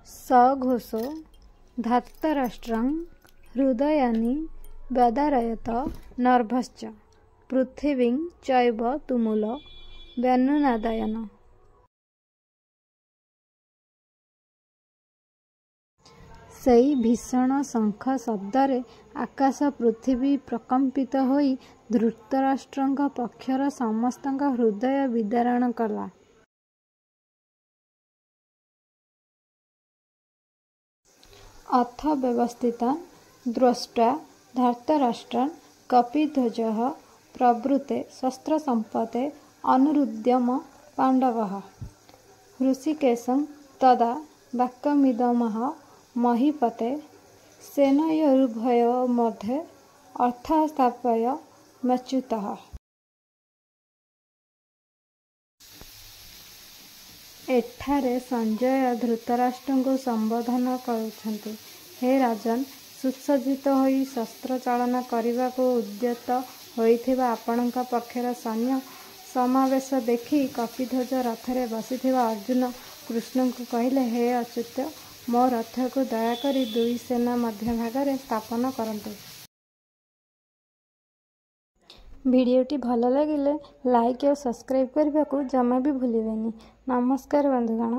सघोषो धार्तराष्ट्रं हृदयानि व्यदारयत नर्भश्च पृथिवीं चैव तुमुल व्यनुनादयन्। सेई भीषण शंख शब्दरे आकाश पृथिवी प्रकंपित होई धृतराष्ट्रଙ୍କ पक्षर समस्तଙ୍କ हृदय विदारण कला। अथ व्यवस्थिता द्रष्टा धार्तराष्ट्रान् कपिध्वजः प्रवृते शस्त्रसम्पते अनुरुद्यम पाण्डवः हृषीकेशं तदा वाक्यमिदमह महीपते सेनयोरुभयोर्मध्ये अर्थस्थापय मच्युतः। एठारे संजय धृतराष्ट्रଙ୍କୁ संबोधन करुछन्ति। हे राजन, सुसज्जित होई शस्त्र चालन करने उद्यत होइथिबा आपणक पक्षर सैन्य समावेश देखि कपिध्वज रथरे बसिथिबा अर्जुन कृष्ण को कहले, हे अच्युत, मो रथ को दयाकरी दुई सेना मध्य भागरे स्थापन करंतु। भिडियोटी भल लगिले लाइक और सब्सक्राइब करने को जमा भी भूलिबेनी। नमस्कार बंधुगण।